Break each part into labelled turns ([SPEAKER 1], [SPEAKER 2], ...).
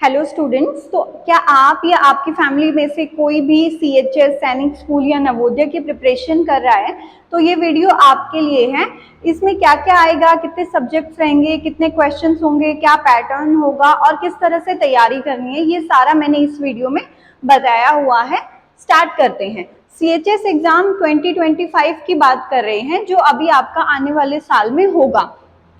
[SPEAKER 1] Hello students, तो क्या आप या आपकी फैमिली में से कोई भी सीएचएस सैनिक स्कूल या नवोदय की प्रिपरेशन कर रहा है तो ये वीडियो आपके लिए है। इसमें क्या क्या आएगा, कितने सब्जेक्ट्स रहेंगे, कितने क्वेश्चंस होंगे, क्या पैटर्न होगा और किस तरह से तैयारी करनी है, ये सारा मैंने इस वीडियो में बताया हुआ है। स्टार्ट करते हैं। सीएचएस एग्जाम 2025 की बात कर रहे हैं जो अभी आपका आने वाले साल में होगा।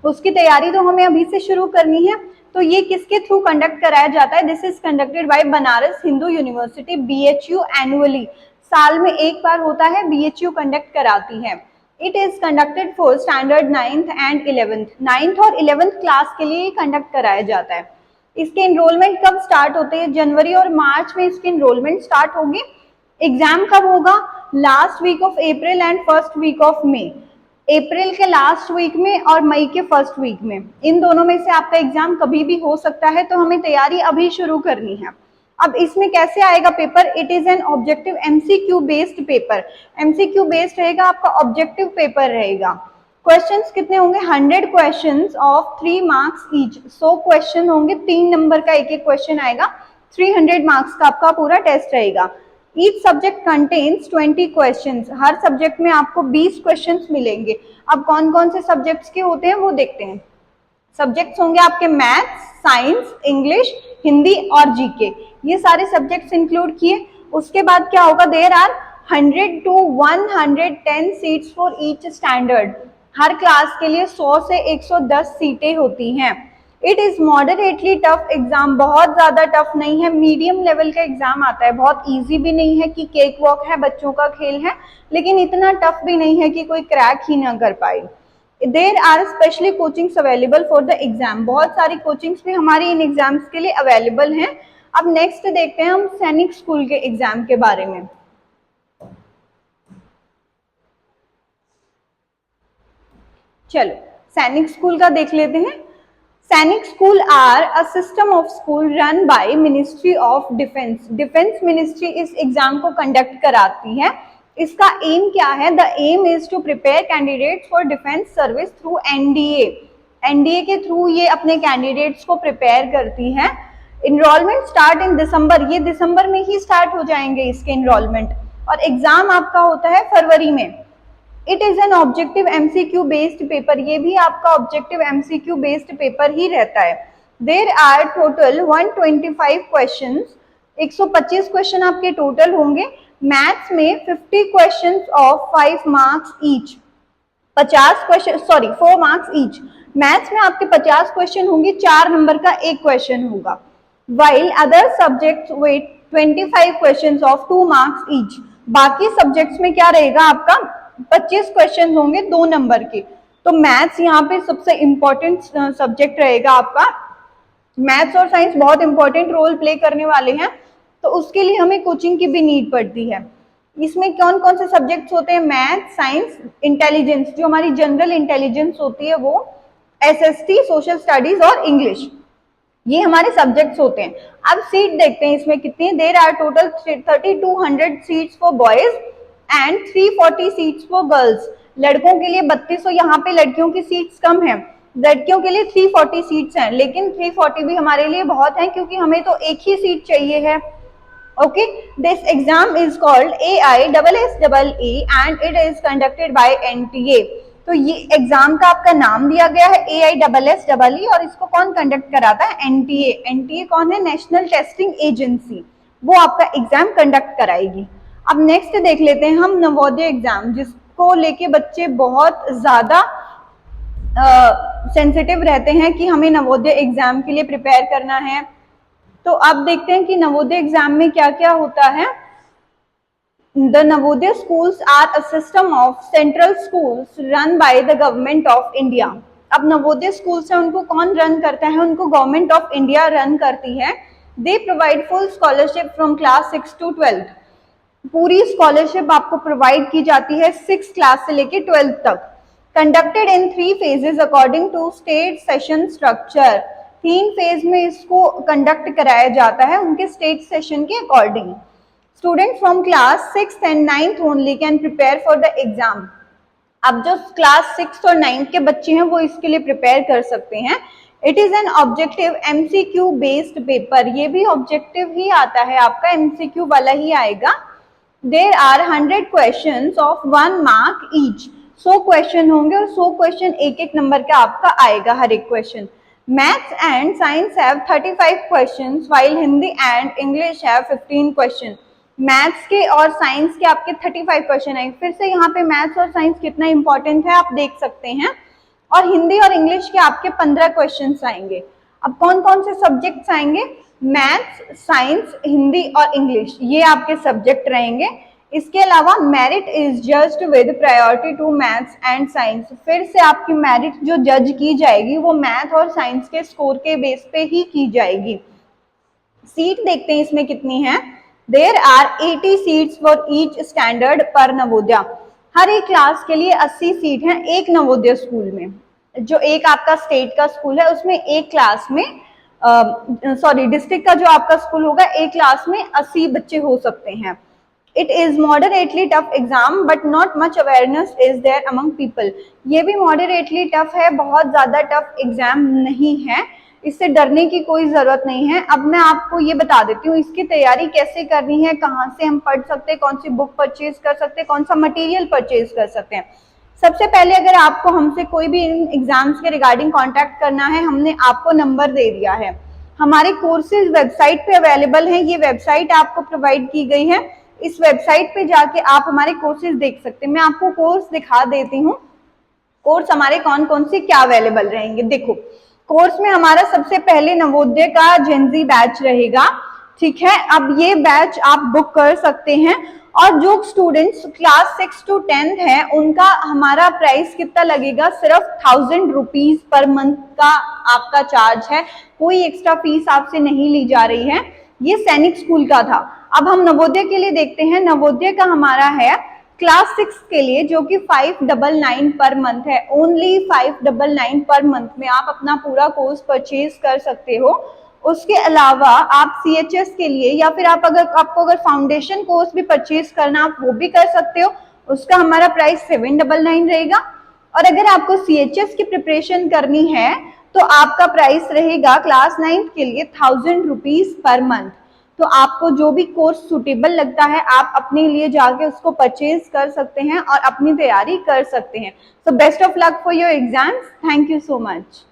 [SPEAKER 1] उसकी तैयारी तो हमें अभी से शुरू करनी है। तो ये किसके थ्रू कंडक्ट कराया जाता है? This is conducted by Banaras Hindu university BHU annually. साल में एक बार होता है, बीएचयू कंडक्ट कराती है। It is conducted for standard 9th and 11th। 9th और 11th क्लास के लिए कंडक्ट कराया जाता है। इसके एनरोलमेंट कब स्टार्ट होते हैं? जनवरी और मार्च में इसकी एनरोलमेंट स्टार्ट होगी। एग्जाम कब होगा? Last week of April and first week of May. अप्रैल के लास्ट वीक में और मई के फर्स्ट वीक में, इन दोनों में से आपका एग्जाम कभी भी हो सकता है। तो हमें तैयारी अभी शुरू करनी है। अब इसमें कैसे आएगा paper? It is an objective MCQ based paper. MCQ based रहेगा, आपका ऑब्जेक्टिव पेपर रहेगा। क्वेश्चंस कितने होंगे? 100 questions of 3 marks each. 100 question होंगे, 3 नंबर का एक एक क्वेश्चन आएगा। 300 मार्क्स का आपका पूरा टेस्ट रहेगा। Each subject contains 20 questions। हर सब्जेक्ट में आपको 20 क्वेश्चंस मिलेंगे। अब कौन कौन से सब्जेक्ट्स के होते हैं वो देखते हैं। सब्जेक्ट्स होंगे आपके मैथ्स, साइंस, इंग्लिश, हिंदी और जीके। ये सारे सब्जेक्ट्स इंक्लूड किए। उसके बाद क्या होगा? There are 100 to 110 seats for each standard. हर क्लास के लिए 100 से 110 सीटें होती हैं। It is moderately tough exam. बहुत ज्यादा टफ नहीं है, मीडियम लेवल का एग्जाम आता है। बहुत इजी भी नहीं है कि केक वॉक है, बच्चों का खेल है, लेकिन इतना टफ भी नहीं है कि कोई क्रैक ही ना कर पाए। There are specially coachings available for the exam. बहुत सारी कोचिंग्स भी हमारी इन एग्जाम्स के लिए अवेलेबल हैं। अब नेक्स्ट देखते हैं हम सैनिक स्कूल के एग्जाम के बारे में। चलो सैनिक स्कूल का देख लेते हैं। Sainik school are a system of school run by ministry of defence. Defence ministry इस एग्जाम को कंडक्ट कराती है। इसका एम क्या है? The aim is to prepare candidates for defence service through NDA. NDA के थ्रू ये अपने कैंडिडेट्स को प्रिपेयर करती है। Enrolment start in December. ये दिसंबर में ही स्टार्ट हो जाएंगे इसके इनरोलमेंट, और एग्जाम आपका होता है फरवरी में। It is an objective MCQ based paper. ये भी आपका ऑब्जेक्टिव एमसीक्यू बेस्ड पेपर ही रहता है। There are total 125 questions. 125 question आपके टोटल होंगे। मैथ्स में 50 questions of 5 marks each. 50 question, 4 marks each. Maths में आपके 50 क्वेश्चन होंगे, 4 नंबर का एक क्वेश्चन होगा। While other subjects with 25 questions of 2 marks each. बाकी सब्जेक्ट्स में क्या रहेगा? आपका 25 क्वेश्चन होंगे 2 नंबर के। तो मैथ्स यहाँ पे सबसे इंपॉर्टेंट सब्जेक्ट रहेगा आपका। मैथ्स और साइंस बहुत इंपॉर्टेंट रोल प्ले करने वाले हैं, तो उसके लिए हमें कोचिंग की भी नीड पड़ती है। इसमें कौन कौन से सब्जेक्ट्स होते हैं? मैथ, साइंस, इंटेलिजेंस, जो हमारी जनरल इंटेलिजेंस होती है वो, एसएसटी, सोशल स्टडीज और इंग्लिश, ये हमारे सब्जेक्ट्स होते हैं। अब सीट देखते हैं इसमें कितनी। There are total 3200 seats for boys and 340 seats for girls. लड़कों के लिए 3200, यहाँ पे लड़कियों की सीट्स कम है। लड़कियों के लिए 340 सीट्स हैं, लेकिन 340 भी हमारे लिए बहुत है क्योंकि हमें तो एक ही सीट चाहिए है। Okay, this exam is called AISSEE and it is conducted by NTA। तो ये एग्जाम का आपका नाम दिया गया है AISSEE, और इसको कौन कंडक्ट कराता है? NTA। NTA कौन है? National testing agency. वो आपका एग्जाम कंडक्ट कराएगी। अब नेक्स्ट देख लेते हैं हम नवोदय एग्जाम, जिसको लेके बच्चे बहुत ज्यादा सेंसिटिव रहते हैं कि हमें नवोदय एग्जाम के लिए प्रिपेयर करना है। तो अब देखते हैं कि नवोदय एग्जाम में क्या क्या होता है। The Navodaya schools are a system of central schools run by the government of India. अब नवोदय स्कूल्स है, उनको कौन रन करता है? उनको गवर्नमेंट ऑफ इंडिया रन करती है। They provide full scholarship from class 6 to 12। पूरी स्कॉलरशिप आपको प्रोवाइड की जाती है 6 क्लास से लेके 12th तक। Conducted in 3 phases according to state session structure. 3 phase में इसको कंडक्ट कराया जाता है उनके स्टेट सेशन के according. Student from class 6th and 9th only can prepare for the exam. अब जो क्लास 6th और 9th के बच्चे हैं वो इसके लिए प्रिपेयर कर सकते हैं। It is an objective MCQ based paper, ये भी ऑब्जेक्टिव ही आता है आपका, MCQ वाला ही आएगा। There are 100 questions of 1 mark each, 100 question होंगे और 100 क्वेश्चन एक एक नंबर का आपका आएगा हर एक question. Maths and science have 35 questions while Hindi and English have 15 question. Maths के और साइंस के आपके 35 क्वेश्चन आएंगे। फिर से यहाँ पे मैथ्स और साइंस कितना इंपॉर्टेंट है आप देख सकते हैं। और हिंदी और इंग्लिश के आपके 15 क्वेश्चंस आएंगे। अब कौन कौन से सब्जेक्ट्स आएंगे? मैथ्स, साइंस, हिंदी और इंग्लिश, ये आपके सब्जेक्ट रहेंगे। इसके अलावा merit is judged with priority to maths and science, फिर से आपकी मेरिट जो जज की जाएगी वो मैथ और साइंस के स्कोर के बेस पे ही की जाएगी। सीट देखते हैं इसमें कितनी है। There are 80 seats for each standard पर नवोदया, हर एक क्लास के लिए 80 सीट हैं एक नवोदय स्कूल में। जो एक आपका स्टेट का स्कूल है उसमें एक क्लास में डिस्ट्रिक्ट का जो आपका स्कूल होगा एक क्लास में 80 बच्चे हो सकते हैं। It is moderately tough exam but not much awareness is there among people, ये भी मॉडरेटली टफ है, बहुत ज्यादा टफ एग्जाम नहीं है, इससे डरने की कोई जरूरत नहीं है। अब मैं आपको ये बता देती हूँ इसकी तैयारी कैसे करनी है, कहाँ से हम पढ़ सकते हैं, कौन सी बुक परचेज कर सकते हैं, कौन सा मटेरियल परचेज कर सकते हैं। सबसे पहले अगर आपको हमसे कोई भी इन एग्जाम्स के रिगार्डिंग कांटेक्ट करना है, हमने आपको नंबर दे दिया है, हमारे कोर्सेज वेबसाइट पे अवेलेबल हैं, ये वेबसाइट आपको प्रोवाइड की गई है, इस वेबसाइट पे जाके आप हमारे कोर्सेज देख सकते हैं। मैं आपको कोर्स दिखा देती हूँ, कोर्स हमारे कौन कौन से क्या अवेलेबल रहेंगे। देखो कोर्स में हमारा सबसे पहले नवोदय का जेनजी बैच रहेगा, ठीक है। अब ये बैच आप बुक कर सकते हैं और जो स्टूडेंट्स क्लास 6 to 10 है उनका हमारा प्राइस कितना लगेगा, सिर्फ 1000 रुपीज पर मंथ का आपका चार्ज है, कोई एक्स्ट्रा फीस आपसे नहीं ली जा रही है। ये सैनिक स्कूल का था। अब हम नवोदय के लिए देखते हैं, नवोदय का हमारा है क्लास 6 के लिए जो कि 599 पर मंथ है, ओनली 599 पर मंथ में आप अपना पूरा कोर्स परचेज कर सकते हो। उसके अलावा आप CHS के लिए या फिर आपको अगर फाउंडेशन कोर्स भी परचेज करना आप वो भी कर सकते हो, उसका हमारा प्राइस 799 रहेगा। और अगर आपको CHS की प्रिपरेशन करनी है तो आपका प्राइस रहेगा क्लास 9 के लिए 1000 रुपीज पर मंथ। तो आपको जो भी कोर्स सुटेबल लगता है आप अपने लिए जाके उसको परचेज कर सकते हैं और अपनी तैयारी कर सकते हैं। So best of luck for your exams, thank you so much.